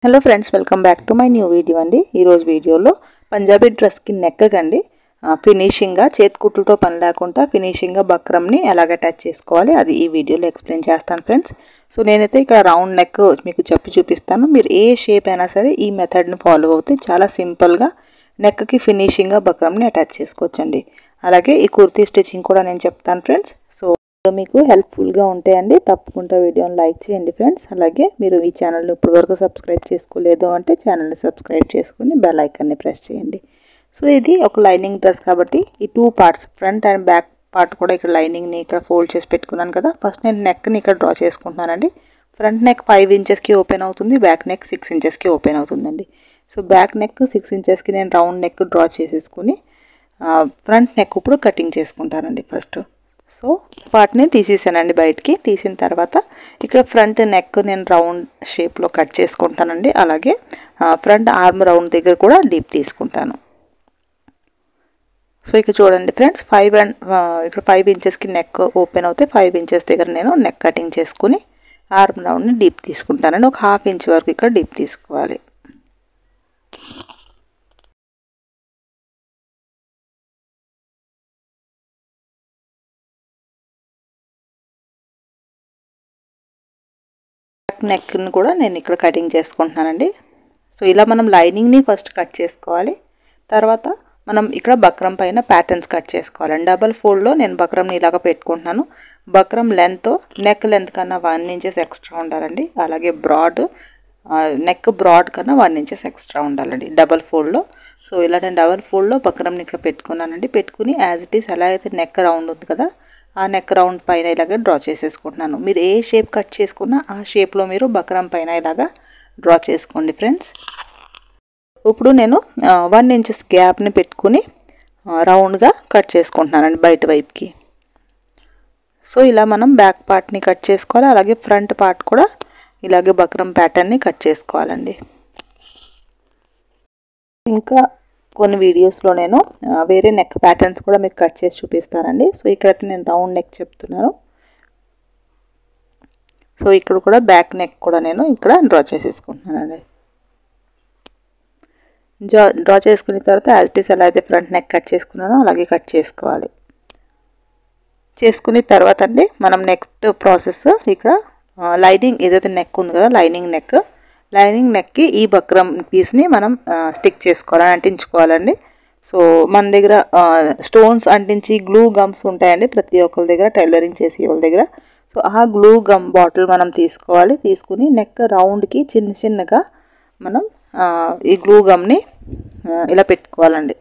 Hello friends, welcome back to my new video అండి. ఈరోజు వీడియోలో పంజాబీ డ్రెస్కి నెక్ కండి ఫినిషింగ్గా చేతికుట్లతో పని లేకుండా ఫినిషింగ్గా బక్రంని ఎలాగ అటాచ్ చేసుకోవాలి అది ఈ వీడియోలో ఎక్స్ప్లెయిన్ చేస్తాను ఫ్రెండ్స్. సో నేనైతే ఇక్కడ రౌండ్ నెక్ మీకు చెప్పి చూపిస్తాను. మీరు ఏ షేప్ అయినా సరే ఈ మెథడ్ని ఫాలో అవుతే చాలా సింపుల్గా నెక్కి ఫినిషింగ్గా బక్రంని అటాచ్ చేసుకోవచ్చండి. అలాగే ఈ కుర్తీ స్టిచ్చింగ్ కూడా నేను చెప్తాను ఫ్రెండ్స్. సో మీకు హెల్ప్ఫుల్గా ఉంటాయండి. తప్పకుండా వీడియోని లైక్ చేయండి ఫ్రెండ్స్. అలాగే మీరు ఈ ఛానల్ని ఇప్పటివరకు సబ్స్క్రైబ్ చేసుకోలేదు అంటే ఛానల్ని సబ్స్క్రైబ్ చేసుకుని బెల్ ఐకాన్ని ప్రెస్ చేయండి. సో ఇది ఒక లైనింగ్ డ్రెస్ కాబట్టి ఈ two parts front and back part కూడా ఇక్కడ లైనింగ్ని ఇక్కడ ఫోల్డ్ చేసి పెట్టుకున్నాను కదా. ఫస్ట్ నేను నెక్ని ఇక్కడ డ్రా చేసుకుంటున్నానండి. ఫ్రంట్ నెక్ 5 ఇంచెస్కి ఓపెన్ అవుతుంది, బ్యాక్ నెక్ 6 ఇంచెస్కి ఓపెన్ అవుతుందండి. సో బ్యాక్ నెక్ 6 ఇంచెస్కి నేను రౌండ్ నెక్ డ్రా చేసేసుకుని ఫ్రంట్ నెక్ ఇప్పుడు కటింగ్ చేసుకుంటానండి ఫస్ట్. సో వాటిని తీసేసానండి బయటికి. తీసిన తర్వాత ఇక్కడ ఫ్రంట్ నెక్ నేను రౌండ్ షేప్లో కట్ చేసుకుంటానండి. అలాగే ఫ్రంట్ ఆర్మ్ రౌండ్ దగ్గర కూడా డీప్ తీసుకుంటాను. సో ఇక్కడ చూడండి ఫ్రెండ్స్, ఇక్కడ 5 ఇంచెస్కి నెక్ ఓపెన్ అవుతే 5 ఇంచెస్ దగ్గర నేను నెక్ కటింగ్ చేసుకుని ఆర్మ్ రౌండ్ని డీప్ తీసుకుంటానండి. ఒక 1/2 ఇంచ్ వరకు ఇక్కడ డీప్ తీసుకోవాలి. నెక్ని కూడా నేను ఇక్కడ కటింగ్ చేసుకుంటున్నానండి. సో ఇలా మనం లైనింగ్ని ఫస్ట్ కట్ చేసుకోవాలి. తర్వాత మనం ఇక్కడ బక్రం పైన ప్యాటర్న్స్ కట్ చేసుకోవాలండి. డబల్ ఫోల్డ్లో నేను బక్రంని ఇలాగ పెట్టుకుంటున్నాను. బక్రం లెంత్ నెక్ లెంత్ కన్నా 1 ఇంచెస్ ఎక్స్ట్రా ఉండాలండి. అలాగే నెక్ బ్రాడ్ కన్నా 1 ఇంచెస్ ఎక్స్ట్రా ఉండాలండి డబల్ ఫోల్డ్లో. సో ఇలా నేను డబల్ ఫోల్డ్లో బక్రంని ఇక్కడ పెట్టుకున్నానండి. పెట్టుకుని యాజ్ ఇట్ ఈస్ ఎలా అయితే నెక్ రౌండ్ ఉంది కదా, ఆ నెక్ రౌండ్ పైన ఇలాగ డ్రా చేసేసుకుంటున్నాను. మీరు ఏ షేప్ కట్ చేసుకున్నా ఆ షేప్లో మీరు బక్రం పైన ఇలాగా డ్రా చేసుకోండి ఫ్రెండ్స్. ఇప్పుడు నేను 1 ఇంచెస్ గ్యాప్ని పెట్టుకుని రౌండ్గా కట్ చేసుకుంటున్నానండి బయట వైపుకి. సో ఇలా మనం బ్యాక్ పార్ట్ని కట్ చేసుకోవాలి. అలాగే ఫ్రంట్ పార్ట్ కూడా ఇలాగే బక్రం ప్యాటర్న్ని కట్ చేసుకోవాలండి. ఇంకా కొన్ని వీడియోస్లో నేను వేరే నెక్ ప్యాటర్న్స్ కూడా మీకు కట్ చేసి చూపిస్తానండి. సో ఇక్కడైతే నేను రౌండ్ నెక్ చెప్తున్నాను. సో ఇక్కడ కూడా బ్యాక్ నెక్ కూడా నేను ఇక్కడ డ్రా చేసేసుకుంటున్నానండి. డ్రా చేసుకున్న తర్వాత యాజ్ ఇట్ ఈస్ ఎలా అయితే ఫ్రంట్ నెక్ కట్ చేసుకున్నానో అలాగే కట్ చేసుకోవాలి. చేసుకున్న తర్వాత అండి మనం నెక్స్ట్ ప్రాసెస్ ఇక్కడ లైనింగ్ ఏదైతే నెక్ ఉంది కదా, లైనింగ్ నెక్కి ఈ బక్రం పీస్ని మనం స్టిక్ చేసుకోవాలని అంటించుకోవాలండి. సో మన దగ్గర స్టోన్స్ అంటించి గ్లూ గమ్స్ ఉంటాయండి ప్రతి ఒక్కరి దగ్గర, టైలరింగ్ చేసే వాళ్ళ దగ్గర. సో ఆ గ్లూ గమ్ బాటిల్ మనం తీసుకోవాలి. తీసుకుని నెక్ రౌండ్కి చిన్నగా మనం ఈ గ్లూ గమ్ని ఇలా పెట్టుకోవాలండి.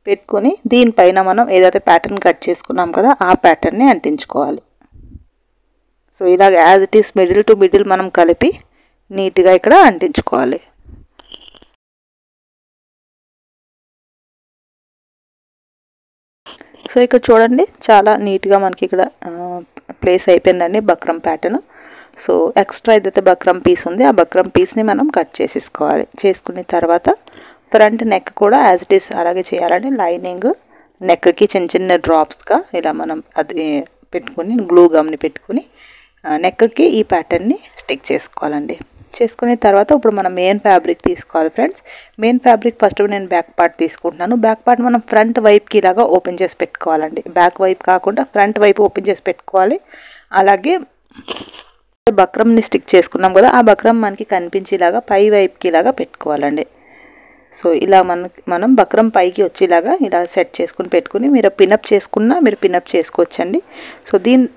పెట్టుకొని దీనిపైన మనం ఏదైతే ప్యాటర్న్ కట్ చేసుకున్నాం కదా ఆ ప్యాటర్న్ని అంటించుకోవాలి. సో ఇలాగ as it is middle to middle మనం కలిపి నీట్గా ఇక్కడ అంటించుకోవాలి. సో ఇక్కడ చూడండి చాలా నీట్గా మనకి ఇక్కడ ప్లేస్ అయిపోయిందండి బక్రం ప్యాటర్న్. సో ఎక్స్ట్రా ఏదైతే బక్రం పీస్ ఉంది ఆ బక్రం పీస్ని మనం కట్ చేసేసుకోవాలి. చేసుకున్న తర్వాత ఫ్రంట్ నెక్ కూడా యాజ్ ఇట్ ఈస్ అలాగే చేయాలండి. లైనింగ్ నెక్కి చిన్న డ్రాప్స్గా ఇలా మనం అది పెట్టుకుని గ్లూ గమ్ని పెట్టుకుని నెక్కి ఈ ప్యాటర్న్ని స్టిక్ చేసుకోవాలండి. చేసుకున్న తర్వాత ఇప్పుడు మనం మెయిన్ ఫ్యాబ్రిక్ తీసుకోవాలి ఫ్రెండ్స్. మెయిన్ ఫ్యాబ్రిక్ ఫస్ట్ నేను బ్యాక్ పార్ట్ తీసుకుంటున్నాను. బ్యాక్ పార్ట్ మనం ఫ్రంట్ వైపుకి ఇలాగా ఓపెన్ చేసి పెట్టుకోవాలండి. బ్యాక్ వైపు కాకుండా ఫ్రంట్ వైపు ఓపెన్ చేసి పెట్టుకోవాలి. అలాగే బక్రంని స్టిక్ చేసుకున్నాం కదా ఆ బక్రం మనకి కనిపించేలాగా పై వైపుకి ఇలాగా పెట్టుకోవాలండి. సో ఇలా మనం బక్రం పైకి వచ్చేలాగా ఇలా సెట్ చేసుకుని పెట్టుకుని మీరు పినప్ చేసుకున్నా మీరు పినప్ చేసుకోవచ్చండి. సో దీని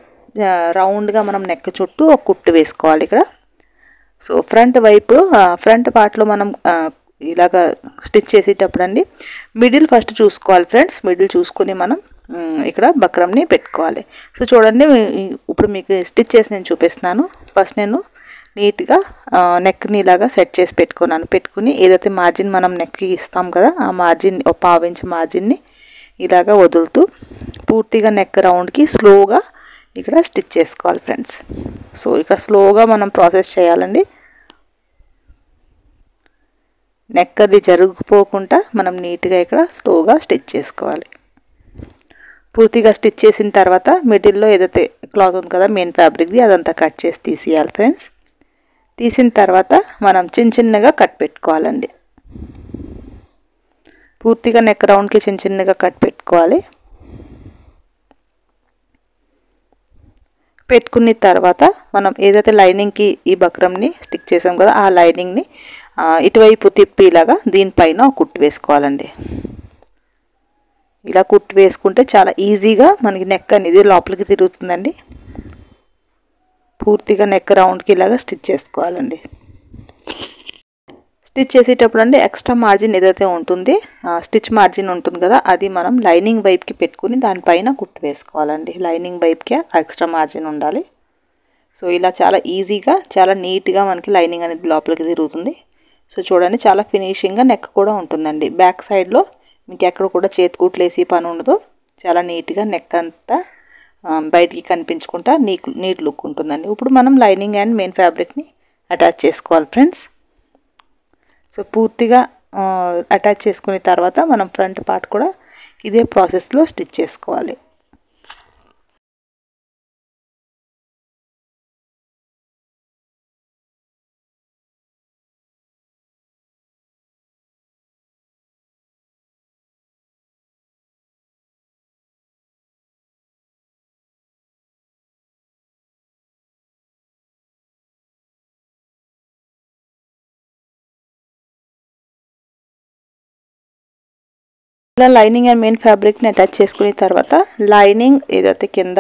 రౌండ్గా మనం నెక్ చుట్టూ ఒక కుట్టు వేసుకోవాలి ఇక్కడ. సో ఫ్రంట్ పార్ట్లో మనం ఇలాగ స్టిచ్ చేసేటప్పుడు అండి మిడిల్ ఫస్ట్ చూసుకోవాలి ఫ్రెండ్స్. మిడిల్ చూసుకొని మనం ఇక్కడ బక్రంని పెట్టుకోవాలి. సో చూడండి ఇప్పుడు మీకు స్టిచ్ చేసి నేను చూపిస్తున్నాను. ఫస్ట్ నేను నీట్గా నెక్ని ఇలాగా సెట్ చేసి పెట్టుకుని ఏదైతే మార్జిన్ మనం నెక్కి ఇస్తాం కదా ఆ మార్జిన్ ఒక 1/2 ఇంచ్ మార్జిన్ని ఇలాగా వదులుతూ పూర్తిగా నెక్ రౌండ్కి స్లోగా ఇక్కడ స్టిచ్ చేసుకోవాలి ఫ్రెండ్స్. సో ఇక్కడ స్లోగా మనం ప్రాసెస్ చేయాలండి. నెక్ అది జరుగుపోకుండా మనం నీట్గా ఇక్కడ స్లోగా స్టిచ్ చేసుకోవాలి. పూర్తిగా స్టిచ్ చేసిన తర్వాత మిడిల్లో ఏదైతే క్లాత్ ఉంది కదా మెయిన్ ఫ్యాబ్రిక్ది అదంతా కట్ చేసి తీసేయాలి ఫ్రెండ్స్. తీసిన తర్వాత మనం చిన్నగా కట్ పెట్టుకోవాలండి. పూర్తిగా నెక్ రౌండ్కి చిన్నగా కట్ పెట్టుకోవాలి. పెట్టుకున్న తర్వాత మనం ఏదైతే లైనింగ్కి ఈ బక్రంని స్టిక్ చేసాం కదా, ఆ లైనింగ్ని ఇటువైపు తిప్పిలాగా దీనిపైన కుట్టు వేసుకోవాలండి. ఇలా కుట్టు వేసుకుంటే చాలా ఈజీగా మనకి నెక్ అనేది లోపలికి తిరుగుతుందండి. పూర్తిగా నెక్ రౌండ్కి ఇలాగా స్టిచ్ చేసుకోవాలండి. స్టిచ్ చేసేటప్పుడు అంటే ఎక్స్ట్రా మార్జిన్ ఏదైతే ఉంటుంది, స్టిచ్ మార్జిన్ ఉంటుంది కదా, అది మనం లైనింగ్ వైపుకి పెట్టుకుని దానిపైన కుట్టు వేసుకోవాలండి. లైనింగ్ వైపుకే ఎక్స్ట్రా మార్జిన్ ఉండాలి. సో ఇలా చాలా ఈజీగా చాలా నీట్గా మనకి లైనింగ్ అనేది లోపలికి తిరుగుతుంది. సో చూడండి, చాలా ఫినిషింగ్గా నెక్ కూడా ఉంటుందండి. బ్యాక్ సైడ్లో మీకు ఎక్కడ కూడా చేతి కుట్లు వేసి పని ఉండదు. చాలా నీట్గా నెక్ అంతా బయటికి కనిపించుకుంటా నీట్ లుక్ ఉంటుందండి. ఇప్పుడు మనం లైనింగ్ అండ్ మెయిన్ ఫ్యాబ్రిక్ని అటాచ్ చేసుకోవాలి ఫ్రెండ్స్. సో పూర్తిగా అటాచ్ చేసుకున్న తర్వాత మనం ఫ్రంట్ పార్ట్ కూడా ఇదే ప్రాసెస్లో స్టిచ్ చేసుకోవాలి. ఇలా లైనింగ్ అండ్ మెయిన్ ఫ్యాబ్రిక్ని అటాచ్ చేసుకున్న తర్వాత లైనింగ్ ఏదైతే కింద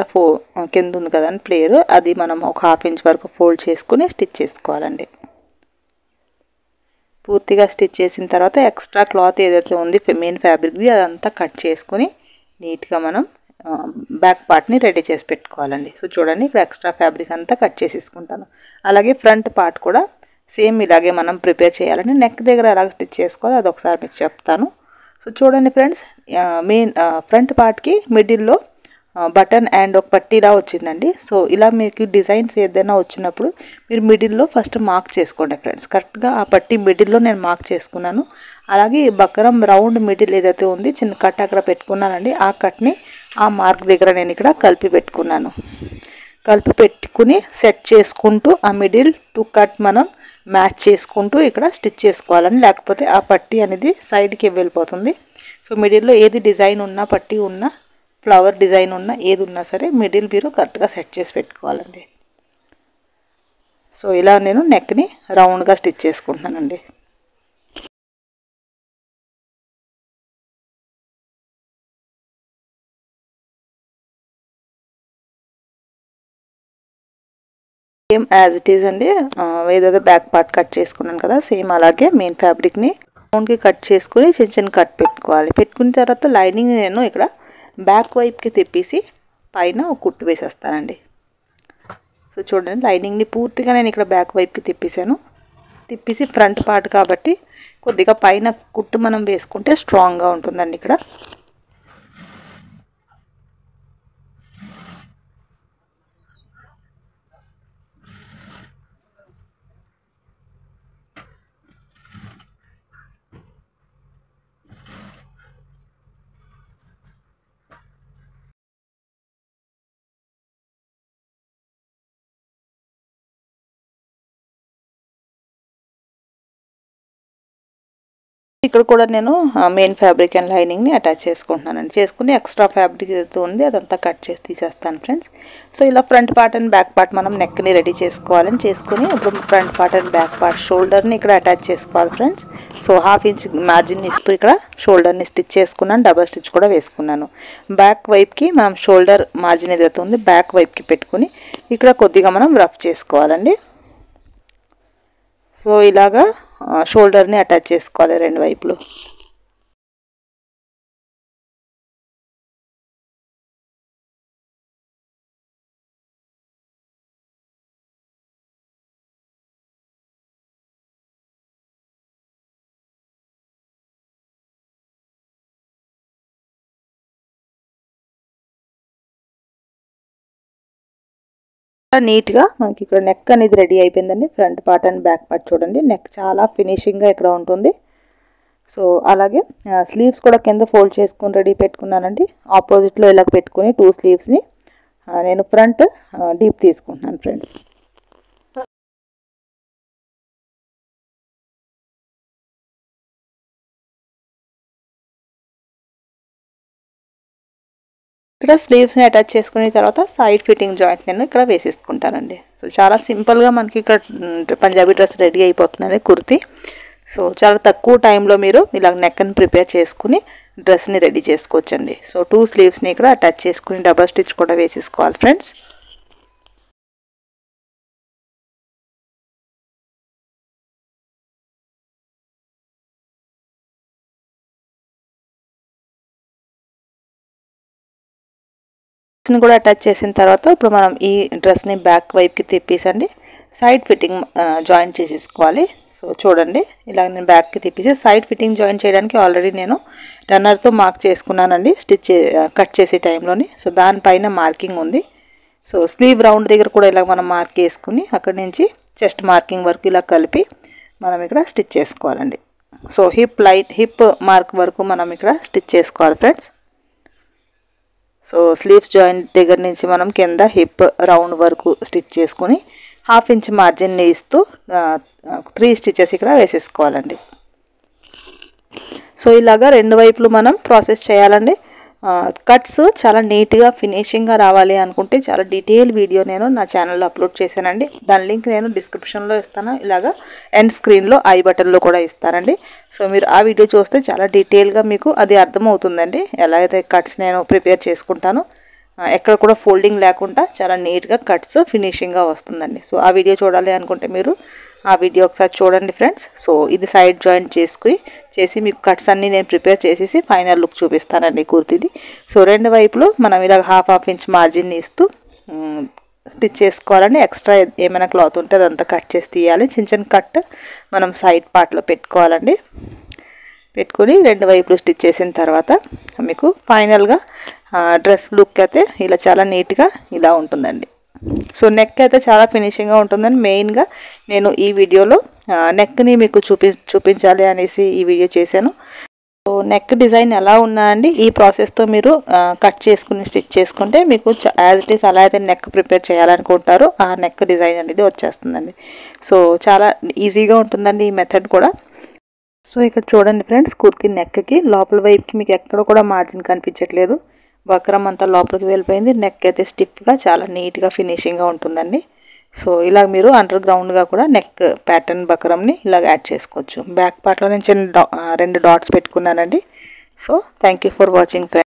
ఉంది కదండి ప్లేయర్, అది మనం ఒక 1/2 ఇంచ్ వరకు ఫోల్డ్ చేసుకుని స్టిచ్ చేసుకోవాలండి. పూర్తిగా స్టిచ్ చేసిన తర్వాత ఎక్స్ట్రా క్లాత్ ఏదైతే ఉంది మెయిన్ ఫ్యాబ్రిక్ది అదంతా కట్ చేసుకుని నీట్గా మనం బ్యాక్ పార్ట్ని రెడీ చేసి పెట్టుకోవాలండి. సో చూడండి, ఇక్కడ ఎక్స్ట్రా ఫ్యాబ్రిక్ అంతా కట్ చేసేసుకుంటాను. అలాగే ఫ్రంట్ పార్ట్ కూడా సేమ్ ఇలాగే మనం ప్రిపేర్ చేయాలండి. నెక్ దగ్గర ఎలా స్టిచ్ చేసుకోవాలో అది ఒకసారి మీకు చెప్తాను. సో చూడండి ఫ్రెండ్స్, ఫ్రంట్ పార్ట్కి మిడిల్లో బటన్ అండ్ ఒక పట్టీలా వచ్చిందండి. సో ఇలా మీకు డిజైన్స్ ఏదైనా వచ్చినప్పుడు మీరు మిడిల్లో ఫస్ట్ మార్క్ చేసుకోండి ఫ్రెండ్స్. కరెక్ట్గా ఆ పట్టీ మిడిల్లో నేను మార్క్ చేసుకున్నాను. అలాగే బక్రం రౌండ్ మిడిల్ ఏదైతే ఉంది చిన్న కట్ అక్కడ పెట్టుకున్నానండి. ఆ కట్ని ఆ మార్క్ దగ్గర నేను ఇక్కడ కలిపి పెట్టుకుని సెట్ చేసుకుంటూ ఆ మిడిల్ టు కట్ మనం మ్యాచ్ చేసుకుంటూ ఇక్కడ స్టిచ్ చేసుకోవాలని, లేకపోతే ఆ పట్టీ అనేది సైడ్కి వెళ్ళిపోతుంది. సో మిడిల్లో ఏది డిజైన్ ఉన్నా, పట్టీ ఉన్నా, ఫ్లవర్ డిజైన్ ఉన్నా, ఏది ఉన్నా సరే మిడిల్ మీరు కరెక్ట్గా సెట్ చేసి పెట్టుకోవాలండి. సో ఇలా నేను నెక్ని రౌండ్గా స్టిచ్ చేసుకుంటున్నానండి. సేమ్ యాజ్ ఇట్ ఈజ్ అండి. ఏదైతే బ్యాక్ పార్ట్ కట్ చేసుకున్నాను కదా, సేమ్ అలాగే మెయిన్ ఫ్యాబ్రిక్ని రౌండ్కి కట్ చేసుకుని చిన్న కట్ పెట్టుకోవాలి. పెట్టుకున్న తర్వాత లైనింగ్ నేను ఇక్కడ బ్యాక్ వైపుకి తిప్పేసి పైన ఒక కుట్టు వేసేస్తానండి. సో చూడండి, లైనింగ్ని పూర్తిగా నేను ఇక్కడ బ్యాక్ వైపుకి తిప్పేసి ఫ్రంట్ పార్ట్ కాబట్టి కొద్దిగా పైన కుట్టు మనం వేసుకుంటే స్ట్రాంగ్గా ఉంటుందండి. ఇక్కడ ఇక్కడ కూడా నేను మెయిన్ ఫ్యాబ్రిక్ అండ్ లైనింగ్ని అటాచ్ చేసుకుంటున్నానండి. చేసుకుని ఎక్స్ట్రా ఫ్యాబ్రిక్ ఏదైతే ఉంది అదంతా కట్ చేసి తీసేస్తాను ఫ్రెండ్స్. సో ఇలా front part and back part మనం నెక్ని రెడీ చేసుకుని ఇప్పుడు front part and back part షోల్డర్ని ఇక్కడ అటాచ్ చేసుకోవాలి ఫ్రెండ్స్. సో 1/2 ఇంచ్ మార్జిన్ ఇస్తూ ఇక్కడ షోల్డర్ని స్టిచ్ చేసుకున్నాను, డబల్ స్టిచ్ కూడా వేసుకున్నాను. బ్యాక్ వైపుకి మనం షోల్డర్ మార్జిన్ ఏదైతే ఉంది బ్యాక్ వైపుకి పెట్టుకుని ఇక్కడ కొద్దిగా మనం రఫ్ చేసుకోవాలండి. సో ఇలాగా షోల్డర్ని అటాచ్ చేసుకోవాలి రెండు వైపులు. నీట్గా మనకి ఇక్కడ నెక్ అనేది రెడీ అయిపోయిందండి. Front part and back part చూడండి, నెక్ చాలా ఫినిషింగ్గా ఇక్కడ ఉంటుంది. సో అలాగే స్లీవ్స్ కూడా కింద ఫోల్డ్ చేసుకుని రెడీ పెట్టుకున్నానండి. ఆపోజిట్లో ఇలా పెట్టుకుని 2 స్లీవ్స్ని నేను ఫ్రంట్ డీప్ తీసుకుంటున్నాను ఫ్రెండ్స్. ఇక్కడ స్లీవ్స్ని అటాచ్ చేసుకున్న తర్వాత సైడ్ ఫిట్టింగ్ జాయింట్ నేను ఇక్కడ వేసేసుకుంటానండి. సో చాలా సింపుల్గా మనకి ఇక్కడ పంజాబీ డ్రెస్ రెడీ అయిపోతుందండి కుర్తీ. సో చాలా తక్కువ టైంలో మీరు ఇలా నెక్ని ప్రిపేర్ చేసుకుని డ్రెస్ని రెడీ చేసుకోవచ్చండి. సో 2 స్లీవ్స్ని ఇక్కడ అటాచ్ చేసుకుని డబల్ స్టిచ్ కూడా వేసేసుకోవాలి ఫ్రెండ్స్. కూడా అటాచ్ చేసిన తర్వాత ఇప్పుడు మనం ఈ డ్రెస్ని బ్యాక్ వైపుకి తిప్పేసండి సైడ్ ఫిట్టింగ్ జాయింట్ చేసేసుకోవాలి. సో చూడండి ఇలా నేను బ్యాక్కి తిప్పేసి సైడ్ ఫిట్టింగ్ జాయింట్ చేయడానికి ఆల్రెడీ నేను రన్నర్తో మార్క్ చేసుకున్నానండి కట్ చేసే టైంలోని. సో దానిపైన మార్కింగ్ ఉంది. సో స్లీవ్ రౌండ్ దగ్గర కూడా ఇలా మనం మార్క్ చేసుకుని అక్కడి నుంచి చెస్ట్ మార్కింగ్ వరకు ఇలా కలిపి మనం ఇక్కడ స్టిచ్ చేసుకోవాలండి. సో హిప్ మార్క్ వరకు మనం ఇక్కడ స్టిచ్ చేసుకోవాలి ఫ్రెండ్స్. సో స్లీవ్స్ జాయింట్ దగ్గర నుంచి మనం కింద హిప్ రౌండ్ వరకు స్టిచ్ చేసుకుని 1/2 ఇంచ్ మార్జిన్ని ఇస్తూ 3 స్టిచెస్ ఇక్కడ వేసేసుకోవాలండి. సో ఇలాగా 2 వైపులు మనం ప్రాసెస్ చేయాలండి. కట్స్ చాలా నీట్గా ఫినిషింగ్గా రావాలి అనుకుంటే చాలా డీటెయిల్ వీడియో నేను నా ఛానల్లో అప్లోడ్ చేశానండి. దాని లింక్ నేను డిస్క్రిప్షన్లో ఇస్తాను, ఇలాగా ఎండ్ స్క్రీన్లో ఐ బటన్లో కూడా ఇస్తానండి. సో మీరు ఆ వీడియో చూస్తే చాలా డీటెయిల్గా మీకు అది అర్థమవుతుందండి ఎలా అయితే కట్స్ నేను ప్రిపేర్ చేసుకుంటాను. ఎక్కడ కూడా ఫోల్డింగ్ లేకుండా చాలా నీట్గా కట్స్ ఫినిషింగ్గా వస్తుందండి. సో ఆ వీడియో చూడాలి అనుకుంటే మీరు ఆ వీడియో ఒకసారి చూడండి ఫ్రెండ్స్. సో ఇది సైడ్ జాయింట్ చేసి మీకు కట్స్ అన్నీ నేను ప్రిపేర్ చేసేసి ఫైనల్ లుక్ చూపిస్తానండి కుర్తీది. సో 2 వైపులు మనం ఇలా 1/2 ఇంచ్ మార్జిన్ ఇస్తూ స్టిచ్ చేసుకోవాలండి. ఎక్స్ట్రా ఏమైనా క్లాత్ ఉంటే అదంతా కట్ చేసి తీయాలి. చిన్న కట్ మనం సైడ్ పార్ట్లో పెట్టుకోవాలండి. పెట్టుకొని 2 వైపులు స్టిచ్ చేసిన తర్వాత మీకు ఫైనల్గా డ్రెస్ లుక్ అయితే ఇలా చాలా నీట్గా ఇలా ఉంటుందండి. సో నెక్ అయితే చాలా ఫినిషింగ్గా ఉంటుందండి. మెయిన్గా నేను ఈ వీడియోలో నెక్ని మీకు చూపించాలి అనేసి ఈ వీడియో చేశాను. సో నెక్ డిజైన్ ఎలా ఉన్నా అండి ఈ ప్రాసెస్తో మీరు కట్ చేసుకుని స్టిచ్ చేసుకుంటే మీకు యాజ్ ఇట్ ఈస్ అలా అయితే నెక్ ప్రిపేర్ చేయాలనుకుంటారో ఆ నెక్ డిజైన్ అనేది వచ్చేస్తుందండి. సో చాలా ఈజీగా ఉంటుందండి ఈ మెథడ్ కూడా. సో ఇక్కడ చూడండి ఫ్రెండ్స్, కుర్తీ నెక్కి లోపల వైపుకి మీకు ఎక్కడ కూడా మార్జిన్ కనిపించట్లేదు. బక్రం అంతా లోపలికి వెళ్ళిపోయింది. నెక్ అయితే స్టిఫ్గా చాలా నీట్గా ఫినిషింగ్గా ఉంటుందండి. సో ఇలా మీరు అండర్ గ్రౌండ్గా కూడా నెక్ ప్యాటర్న్ బక్రంని ఇలా యాడ్ చేసుకోవచ్చు. బ్యాక్ పార్ట్లో నేను 2 డాట్స్ పెట్టుకున్నానండి. So thank you for watching friends.